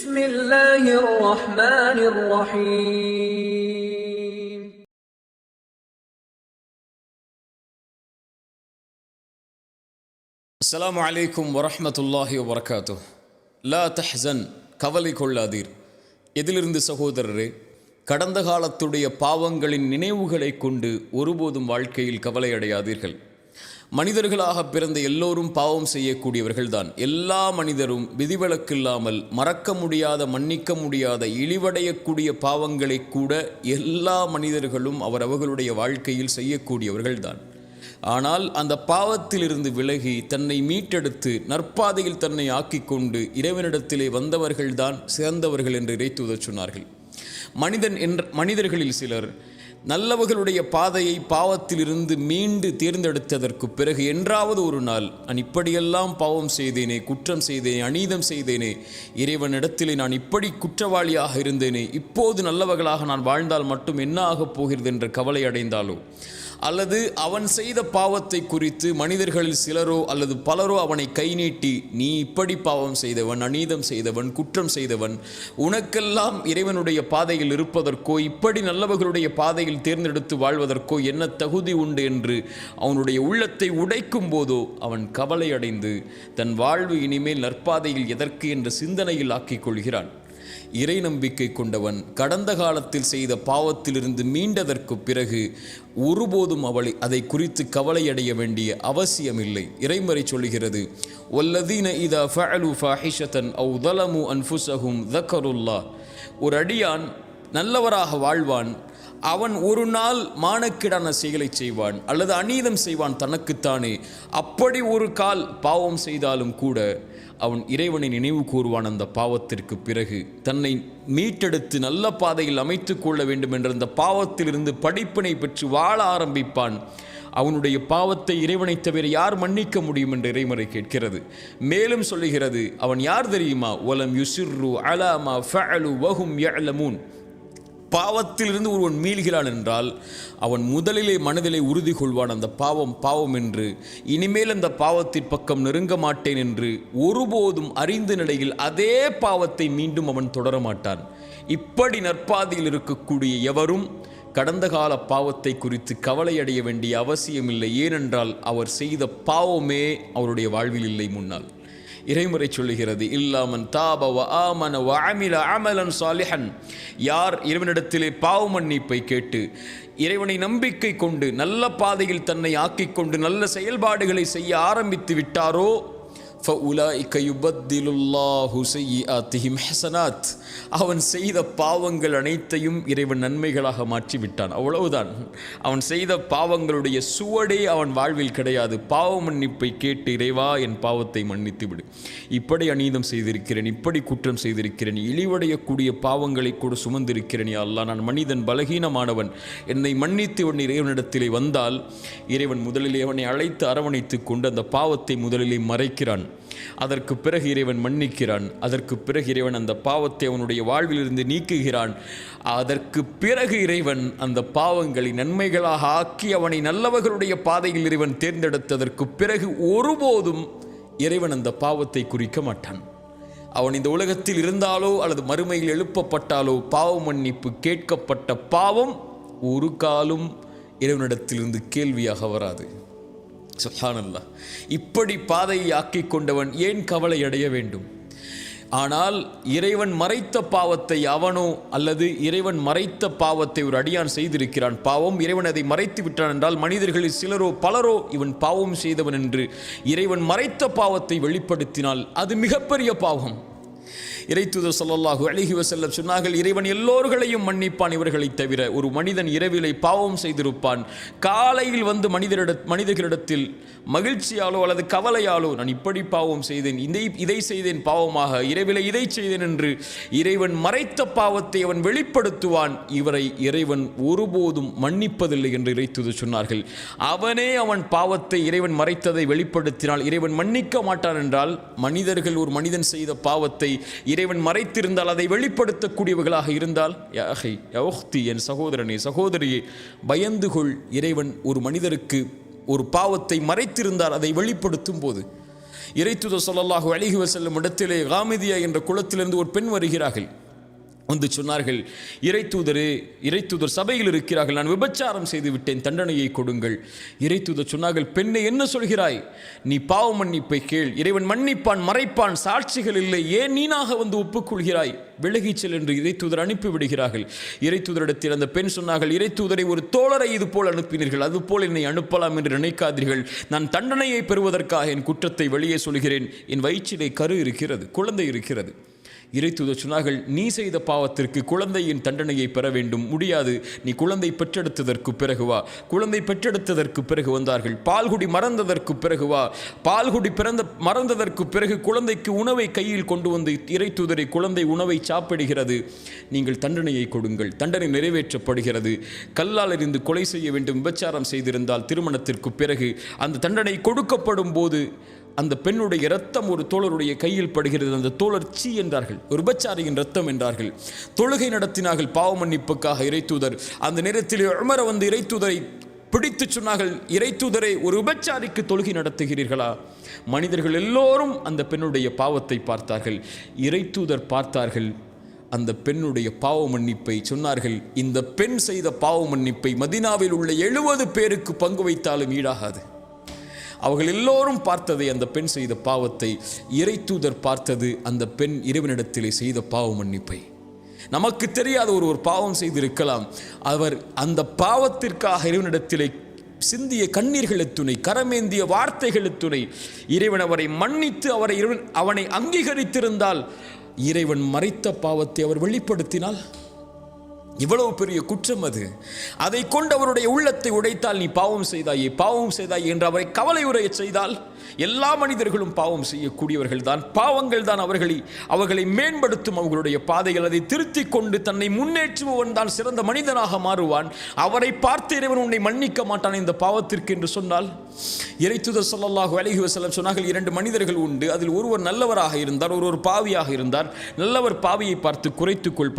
بسم الله الرحمن الرحيم السلام عليكم ورحمة الله وبركاته. لا تحزن, கவலை கொள்ளாதீர். எதிலிருந்து சகோதரரே? கடந்த காலத்துடைய பாவங்களின் நினைவுகளை கொண்டு ஒருபோதும் வாழ்க்கையில் கவலை அடையாதீர்கள். மனிதர்களாக பிறந்த எல்லோரும் பாவம் செய்யக்கூடியவர்கள்தான். எல்லா மனிதரும் விதிவிலக்கில்லாமல் மறக்க முடியாத, மன்னிக்க முடியாத, இழிவடையக்கூடிய பாவங்களை கூட எல்லா மனிதர்களும் அவர்களுடைய வாழ்க்கையில் செய்யக்கூடியவர்கள்தான். ஆனால் அந்த பாவத்திலிருந்து விலகி தன்னை மீட்டெடுத்து நற்பாதையில் தன்னை ஆக்கிக்கொண்டு இறைவனிடத்திலே வந்தவர்கள்தான் சிறந்தவர்கள் என்று இறைத்தூதர் சொன்னார்கள். மனிதர்களில் சிலர் நல்லவர்களுடைய பாதையை பாவத்திலிருந்து மீண்டு தேர்ந்தெடுத்ததற்கு பிறகு என்றாவது ஒரு நாள், நான் இப்படியெல்லாம் பாவம் செய்தேனே, குற்றம் செய்தேனே, அநீதம் செய்தேனே, இறைவனிடத்திலே நான் இப்படி குற்றவாளியாக இருந்தேனே, இப்போது நல்லவர்களாக நான் வாழ்ந்தால் மட்டும் என்ன ஆகப் போகிறது என்ற கவலை அடைந்தாலோ, அல்லது அவன் செய்த பாவத்தை குறித்து மனிதர்களில் சிலரோ அல்லது பலரோ அவனை கை நீட்டி, நீ இப்படி பாவம் செய்தவன், அநீதம் செய்தவன், குற்றம் செய்தவன், உனக்கெல்லாம் இறைவனுடைய பாதையில் இருப்பதற்கோ இப்படி நல்லவர்களுடைய பாதையில் தேர்ந்தெடுத்து வாழ்வதற்கோ என்ன தகுதி உண்டு என்று அவனுடைய உள்ளத்தை உடைக்கும் போதோ அவன் கவலை அடைந்து தன் வாழ்வு இனிமேல் நற்பாதையில் எதற்கு என்ற சிந்தனையில் ஆக்கிக் கொள்கிறான். இறை நம்பிக்கை கொண்டவன் கடந்த காலத்தில் செய்த பாவத்திலிருந்து மீண்டதற்கு பிறகு ஒருபோதும் அதை குறித்து கவலையடைய வேண்டிய அவசியமில்லை. இறைமறை சொல்கிறது, வல்லதீன இதா ஃபஅலு ஃபாஹிஷதன் அவ் ظلموا أنفسهم ذكروا الله. ஒரு அடியான் நல்லவராக வாழ்வான், அவன் ஒரு நாள் மானக்கிடான செயலை செய்வான் அல்லது அநீதம் செய்வான் தனக்குத்தானே. அப்படி ஒரு கால் பாவம் செய்தாலும் கூட அவன் இறைவனை நினைவு கூறுவான். அந்த பாவத்திற்கு பிறகு தன்னை மீட்டெடுத்து நல்ல பாதையில் அமைத்து கொள்ள வேண்டும் என்ற அந்த பாவத்திலிருந்து படிப்பினை பெற்று வாழ ஆரம்பிப்பான். அவனுடைய பாவத்தை இறைவனை தவிர யார் மன்னிக்க முடியும் என்று இறைமறை கேட்கிறது. மேலும் சொல்லுகிறது, அவன் யார் தெரியுமா? வலம் யுசிர்ரு அலா மா ஃபஅலு வஹும் யஅலமூன். பாவத்திலிருந்து ஒருவன் மீள்கிறான் என்றால் அவன் முதலிலே மனதிலே உறுதி கொள்வான், அந்த பாவம் என்று, இனிமேல் அந்த பாவத்தின் பக்கம் நெருங்க மாட்டேன் என்று. ஒருபோதும் அறிந்த நிலையில் அதே பாவத்தை மீண்டும் அவன் தொடரமாட்டான். இப்படி நற்பாதையில் இருக்கக்கூடிய எவரும் கடந்த கால பாவத்தை குறித்து கவலையடைய வேண்டிய அவசியமில்லை. ஏனென்றால் அவர் செய்த பாவமே அவருடைய வாழ்வில் இல்லை முன்னால். இறைமுறை சொல்லுகிறது, இல்லாமன் தாப வ ஆமன வ அமில அமலன் சாலிஹன். யார் இறைவனிடத்திலே பாவ மன்னிப்பை கேட்டு இறைவனை நம்பிக்கை கொண்டு நல்ல பாதையில் தன்னை ஆக்கிக்கொண்டு நல்ல செயல்பாடுகளை செய்ய ஆரம்பித்து விட்டாரோ, فَأُولَٰئِكَ يُبَدِّلُ اللَّهُ سَيِّئَاتِهِمْ حَسَنَاتٍ. அவன் செய்த பாவங்கள் அனைத்தையும் இறைவன் நன்மைகளாக மாற்றிவிட்டான். அவ்வளவுதான். அவன் செய்த பாவங்களுடைய சுவடே அவன் வாழ்வில் கிடையாது. பாவ மன்னிப்பை கேட்டு, இறைவா என் பாவத்தை மன்னித்து விடு, இப்படி அநீதம் செய்திருக்கிறேன், இப்படி குற்றம் செய்திருக்கிறேன், இழிவடையக்கூடிய பாவங்களை கூட சுமந்திருக்கிறேன், யா அல்லாஹ் நான் மனிதன், பலகீனமானவன், என்னை மன்னித்து உன் இறைவனிடத்திலே வந்தால் இறைவன் முதலிலே அவனை அழைத்து அரவணைத்து கொண்டு அந்த பாவத்தை முதலிலே மறைக்கிறான். அதற்கு பிறகு இறைவன் மன்னிக்கிறான். அதற்கு பிறகு இறைவன் அந்த பாவத்தை அவனுடைய வாழ்விலிருந்து நீக்குகிறான். அதற்கு பிறகு இறைவன் அந்த பாவங்களை நன்மைகளாக ஆக்கி அவனை நல்லவர்களுடைய பாதையில் இறைவன் தேர்ந்தெடுத்ததற்கு பிறகு ஒருபோதும் இறைவன் அந்த பாவத்தை குறிக்க மாட்டான். அவன் இந்த உலகத்தில் இருந்தாலோ அல்லது மறுமையில் எழுப்பப்பட்டாலோ பாவ மன்னிப்பு கேட்கப்பட்ட பாவம் ஒரு காலும் இறைவனிடத்திலிருந்து கேள்வியாக வராது. சுப்ஹானல்லாஹ். இப்படி பாதையை ஆக்கிக் கொண்டவன் ஏன் கவலை அடைய வேண்டும்? ஆனால் இறைவன் மறைத்த பாவத்தை அவனோ அல்லது இறைவன் மறைத்த பாவத்தை ஒரு அடியான் செய்திருக்கிறான். பாவம் இறைவன் அதை மறைத்து விட்டான் என்றால் மனிதர்களில் சிலரோ பலரோ இவன் பாவம் செய்தவன் என்று இறைவன் மறைத்த பாவத்தை வெளிப்படுத்தினால் அது மிகப்பெரிய பாவம். இறைத்தூதர் ஸல்லல்லாஹு அலைஹி வஸல்லம் சொன்னார்கள், இறைவன் எல்லோர்களையும் மன்னிப்பான் இவர்களைத் தவிர. ஒரு மனிதன் இரவிலே பாவம் செய்திருப்பான், காலையில் வந்து மனிதர்களிடத்தில் மகிழ்ச்சியாலோ அல்லது கவலையாலோ, நான் இப்படி பாவம் செய்தேன், இதை செய்தேன் பாவமாக, இரவிலே இதை செய்தேன் என்று இறைவன் மறைத்த பாவத்தை அவன் வெளிப்படுத்துவான். இவரை இறைவன் ஒருபோதும் மன்னிப்பதில்லை என்று இறைத்தூதர் சொன்னார்கள். அவனே அவன் பாவத்தை இறைவன் மறைத்ததை வெளிப்படுத்தினால் இறைவன் மன்னிக்க மாட்டான் என்றால், மனிதர்கள் ஒரு மனிதன் செய்த பாவத்தை இறைவன் மறைத்திருந்தால் அதை வெளிப்படுத்தக்கூடியவர்களாக இருந்தால், யா அஹி யா உக்தி, என் சகோதரனே சகோதரியே, பயந்து கொள். இறைவன் ஒரு மனிதருக்கு ஒரு பாவத்தை மறைத்திருந்தால் அதை வெளிப்படுத்தும் போது இறைத்தூதர் ஸல்லல்லாஹு அலைஹி வஸல்லம் இடத்திலே காமிதியா என்ற குலத்திலிருந்து ஒரு பெண் வருகிறார்கள். வந்து சொன்னார்கள், இறைத்தூதர் சபையில் இருக்கிறார்கள், நான் விபச்சாரம் செய்து விட்டேன், தண்டனையை கொடுங்கள். இறைத்தூதர் சொன்னார்கள், பெண்ணை என்ன சொல்கிறாய்? நீ பாவ மன்னிப்பை கேள், இறைவன் மன்னிப்பான், மறைப்பான், சாட்சிகள் இல்லை, ஏன் நீனாக வந்து ஒப்புக்கொள்கிறாய்? விலகிச் செல் என்று இறைத்தூதர் அனுப்பிவிடுகிறார்கள். இறைத்தூதரிடத்தில் அந்த பெண் சொன்னார்கள், இறைத்தூதரை ஒரு தோழரை இது போல் அனுப்பினீர்கள், அதுபோல் என்னை அனுப்பலாம் என்று நினைக்காதீர்கள். நான் தண்டனையை பெறுவதற்காக என் குற்றத்தை வெளியே சொல்கிறேன். என் வயிற்றிலே கரு இருக்கிறது, குழந்தை இருக்கிறது. இறைத்தூதர் சொன்னார்கள், நீ செய்த பாவத்திற்கு குழந்தையின் தண்டனையை பெற வேண்டும், முடியாது, நீ குழந்தை பெற்றெடுத்ததற்கு பிறகு வா. குழந்தை பெற்றெடுத்ததற்கு பிறகு வந்தார்கள். பால்குடி மறந்ததற்கு பிறகு வா. பால்குடி மறந்ததற்கு பிறகு குழந்தைக்கு உணவை கையில் கொண்டு வந்து இறைத்தூதரை, குழந்தை உணவை சாப்பிடுகிறது, நீங்கள் தண்டனையை கொடுங்கள். தண்டனை நிறைவேற்றப்படுகிறது. கல்லால் எறிந்து கொலை செய்ய வேண்டும், விபச்சாரம் செய்திருந்தால் திருமணத்திற்கு பிறகு அந்த தண்டனை கொடுக்கப்படும் போது அந்த பெண்ணுடைய இரத்தம் ஒரு தோழருடைய கையில் படுகிறது. அந்த தோழர் சீ என்றார்கள், ஒரு விபச்சாரியின் இரத்தம் என்றார்கள். தொழுகை நடத்தினார்கள் பாவ மன்னிப்புக்காக. இறைத்தூதர் அந்த நேரத்தில் உமர் வந்து இறைத்தூதரை பிடித்து சொன்னார்கள், இறைத்தூதரை, ஒரு விபச்சாரிக்கு தொழுகை நடத்துகிறீர்களா? மனிதர்கள் எல்லோரும் அந்த பெண்ணுடைய பாவத்தை பார்த்தார்கள். இறைத்தூதர் பார்த்தார்கள் அந்த பெண்ணுடைய பாவ மன்னிப்பை, சொன்னார்கள், இந்த பெண் செய்த பாவ மன்னிப்பை மதீனாவில் உள்ள 70 பேருக்கு பங்கு வைத்தாலும் ஈடாகாது. அவர்கள் எல்லோரும் பார்த்ததை, அந்த பெண் செய்த பாவத்தை. இறைத்தூதர் பார்த்தது அந்த பெண் இறைவனிடத்திலே செய்த பாவ மன்னிப்பை. நமக்கு தெரியாத ஒரு பாவம் செய்திருக்கலாம். அவர் அந்த பாவத்திற்காக இறைவனிடத்திலே சிந்திய கண்ணீர்கள் எத்துணை, கரமேந்திய வார்த்தைகள் எத்துணை. இறைவன் அவரை மன்னித்து அவனை அங்கீகரித்திருந்தால், இறைவன் மறைத்த பாவத்தை அவர் வெளிப்படுத்தினால் இவ்வளவு பெரிய குற்றம் அது. அதை கொண்டு அவருடைய உள்ளத்தை உடைத்தால், நீ பாவம் செய்தாயே என்று அவரை கவலையுடைய செய்தால், எல்லா மனிதர்களும் பாவம் செய்யக்கூடியவர்கள் தான். பாவங்கள் தான் அவர்களை மேம்படுத்தும். அவர்களுடைய பாதைகள் அதை திருத்திக் கொண்டு தன்னை முன்னேற்றுபவன் தான் சிறந்த மனிதனாக மாறுவான். அவரை பார்த்து இறைவன் உன்னை மன்னிக்க மாட்டான் இந்த பாவத்திற்கு என்று சொன்னால். இறைத்தூதர் ஸல்லல்லாஹு அலைஹி வஸல்லம் சொன்னார்கள், 2 மனிதர்கள் உண்டு, அதில் ஒருவர் நல்லவராக இருந்தார், ஒருவர் பாவியாக இருந்தார். நல்லவர் பாவியை பார்த்து குறைத்துக்கொள்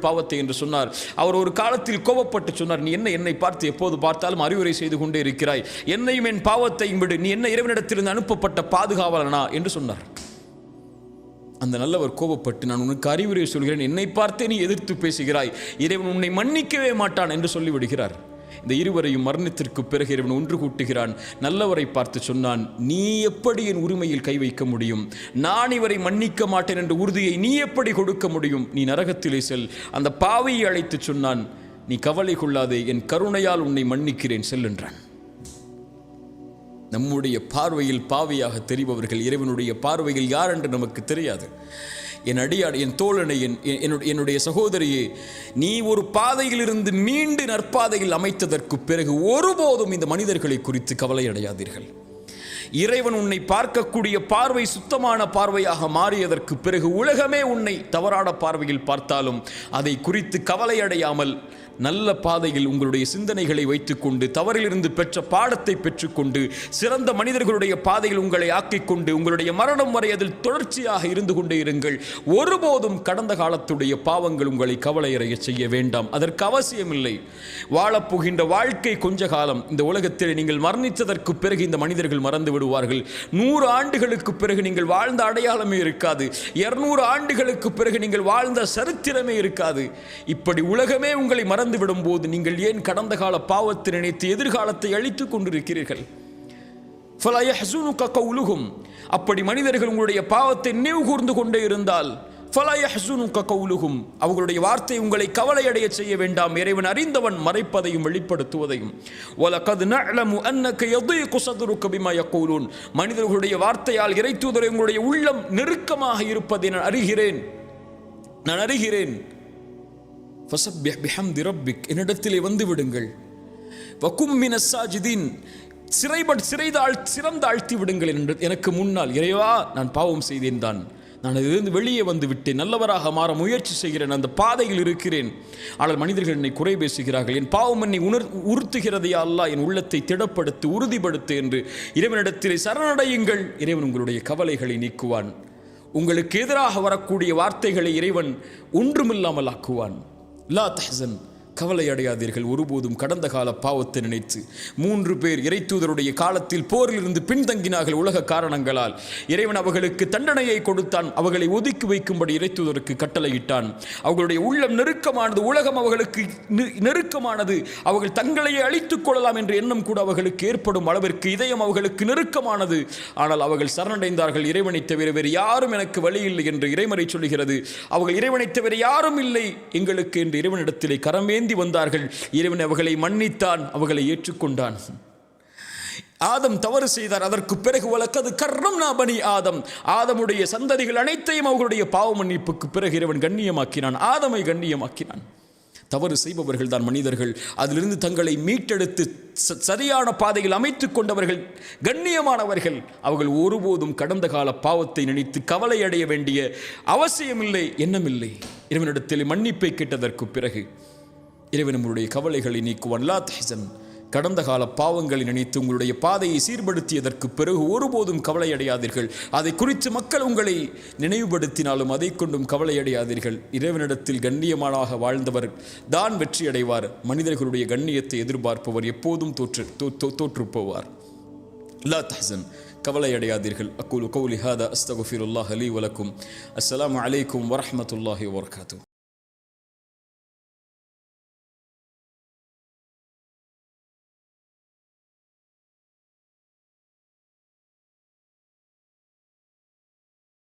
பாவத்தை என்று சொன்னார். அவர் ஒரு காலத்தில் கோபப்பட்டு சொன்னார், நீ என்னை பார்த்து எப்போது பார்த்தாலும் அறிவுரை செய்து கொண்டே இருக்கிறாய், என்னையும் என் பாவத்தையும் விடு, நீ என்ன இறைவனிடத்திலிருந்து அனுப்பப்பட்ட பாதுகாவலனா என்று சொன்னார். அந்த நல்லவர் கோபப்பட்டு, நான் உனக்கு அறிவுரை சொல்கிறேன், என்னை பார்த்தே நீ எதிர்த்து பேசுகிறாய், இறைவன் உன்னை மன்னிக்கவே மாட்டான் என்று சொல்லிவிடுகிறார். இந்த இருவரையும் மரணத்திற்கு பிறகு இறைவன் ஒன்று கூட்டுகிறான். நல்லவரை பார்த்து சொன்னான், நீ எப்படி என் உரிமையில் கை வைக்க முடியும்? நான் இவரை மன்னிக்க மாட்டேன் என்ற உறுதியை நீ எப்படி கொடுக்க முடியும்? நீ நரகத்திலே செல். அந்த பாவியை அழைத்து சொன்னான், நீ கவலை கொள்ளாதே, என் கருணையால் உன்னை மன்னிக்கிறேன், செல் என்றான். நம்முடைய பார்வையில் பாவியாக தெரிபவர்கள் இறைவனுடைய பார்வையில் யார் என்று நமக்கு தெரியாது. என் அடியார், என் தோழனை, என்னுடைய சகோதரியே, நீ ஒரு பாதையில் இருந்து மீண்டு நற்பாதையில் அமைத்ததற்கு பிறகு ஒருபோதும் இந்த மனிதர்களை குறித்து கவலை அடையாதீர்கள். இறைவன் உன்னை பார்க்கக்கூடிய பார்வை சுத்தமான பார்வையாக மாறியதற்கு பிறகு உலகமே உன்னை தவறான பார்வையில் பார்த்தாலும் அதை குறித்து கவலை அடையாமல் நல்ல பாதையில் உங்களுடைய சிந்தனைகளை வைத்துக்கொண்டு, தவறிலிருந்து பெற்ற பாடத்தை பெற்றுக்கொண்டு, சிறந்த மனிதர்களுடைய பாதையில் உங்களை ஆக்கிக்கொண்டு, உங்களுடைய மரணம் வரை அதில் தொடர்ச்சியாக இருந்து கொண்டே இருங்கள். ஒருபோதும் கடந்த காலத்துடைய பாவங்கள் உங்களை கவலையடைய செய்ய வேண்டாம். அதற்கு அவசியமில்லை. வாழப்போகின்ற வாழ்க்கை கொஞ்ச காலம். இந்த உலகத்தில் நீங்கள் மரணித்ததற்கு பிறகு இந்த மனிதர்கள் மறந்து விடுவார்கள். 100 ஆண்டுகளுக்கு பிறகு நீங்கள் வாழ்ந்த அடையாளமே இருக்காது. 200 ஆண்டுகளுக்கு பிறகு நீங்கள் வாழ்ந்த சரித்திரமே இருக்காது. இப்படி உலகமே உங்களை மறந்து விடும் போது நீங்கள் ஏன் கடந்த கால பாவத்தை நினைத்து எதிர்காலத்தை அழித்துக் கொண்டிருக்கிறீர்கள்? அப்படி மனிதர்கள் உங்களுடைய பாவத்தை நினைவு கூர்ந்து கொண்டே இருந்தால், அவர்களுடைய வார்த்தை உங்களை கவலை அடைய செய்ய வேண்டாம். இறைவன் அறிந்தவன் மறைப்பதையும் வெளிப்படுத்துவதையும். மனிதர்களுடைய வார்த்தையால் இறைத்தூதரை உங்களுடைய உள்ளம் நெருக்கமாக இருப்பதை நான் அறிகிறேன். என்னிடத்திலே வந்து விடுங்கள். சிறந்தாழ்த்தி விடுங்கள். எனக்கு முன்னால், இறைவா, நான் பாவம் செய்தேன் தான், நான் அதிலிருந்து வெளியே வந்து விட்டேன், நல்லவராக மாற முயற்சி செய்கிறேன், அந்த பாதையில் இருக்கிறேன். ஆனால் மனிதர்கள் என்னை குறை பேசுகிறார்கள், என் பாவம் என்னை உறுத்துகிறதையா அல்லாஹ், என் உள்ளத்தை திடப்படுத்து, உறுதிப்படுத்து என்று இறைவனிடத்திலே சரணடையுங்கள். இறைவன் உங்களுடைய கவலைகளை நீக்குவான். உங்களுக்கு எதிராக வரக்கூடிய வார்த்தைகளை இறைவன் ஒன்றுமில்லாமல் ஆக்குவான். லா தஹ்சன் கவலை அடையாதீர்கள் ஒருபோதும் கடந்த கால பாவத்தை நினைத்து. 3 பேர் இறைத்தூதருடைய காலத்தில் போரிலிருந்து பின்தங்கினார்கள் உலக காரணங்களால். இறைவன் அவர்களுக்கு தண்டனையை கொடுத்தான். அவர்களை ஒதுக்கி வைக்கும்படி இறைத்தூதருக்கு கட்டளையிட்டான். அவர்களுடைய உள்ளம் நெருக்கமானது, உலகம் அவர்களுக்கு நெருக்கமானது. அவர்கள் தங்களையே அழித்துக் கொள்ளலாம் என்ற எண்ணம் கூட அவர்களுக்கு ஏற்படும் அளவிற்கு இதயம் அவர்களுக்கு நெருக்கமானது. ஆனால் அவர்கள் சரணடைந்தார்கள். இறைவனை தவிர வேறு யாரும் எனக்கு வழி இல்லை என்று இறைமறை சொல்கிறது. அவர்கள் இறைவனை தவிர யாரும் இல்லை எங்களுக்கு என்று இறைவனிடத்திலே கரமேந்தி வந்தார்கள். இறைவன் அவர்களை மன்னித்தான், அவர்களை ஏற்றுக்கொண்டான். ஆதம் தவறு செய்தார். அதற்கு பிறகு வலக்கது கர்ரம்னா பனி ஆதம், ஆதமுடைய சந்ததிகள் அனைத்தையும் அவர்களுடைய பாவ மன்னிப்புக்கு பிறகு இறைவன் கண்ணியமாக்கினான், ஆதமை கண்ணியமாக்கினான். தவறு செய்பவர்கள் தான் மனிதர்கள். அதிலிருந்து தங்களை மீட்டெடுத்து சரியான பாதையில் அமைத்துக் கொண்டவர்கள் கண்ணியமானவர்கள். அவர்கள் ஒருபோதும் கடந்த கால பாவத்தை நினைத்து கவலை அடைய வேண்டிய அவசியமில்லை, எண்ணமில்லை. இறைவனிடத்தில் மன்னிப்பை கேட்டதற்கு பிறகு இறைவன் நம்முடைய கவலைகளை நீக்குவான். லா தஹ்சன், கடந்த கால பாவங்களை நினைத்து உங்களுடைய பாதையை சீர்படுத்தியதற்கு பிறகு ஒருபோதும் கவலை அடையாதீர்கள். அதை குறித்து மக்கள் உங்களை நினைவுபடுத்தினாலும் அதை கொண்டும் கவலை அடையாதீர்கள். இறைவனிடத்தில் கண்ணியமானாக வாழ்ந்தவர் தான் வெற்றி அடைவார். மனிதர்களுடைய கண்ணியத்தை எதிர்பார்ப்பவர் எப்போதும் தோற்று போவார். லா தஹ்சன், கவலை அடையாதீர்கள். அக்கூலு கௌலி ஹாதா அஸ்தக்ஃபிருல்லாஹ் லீ வலக்கும். அஸ்ஸலாமு அலைக்கும் வரஹ்மத்துல்லாஹி வபரகாத்துஹு.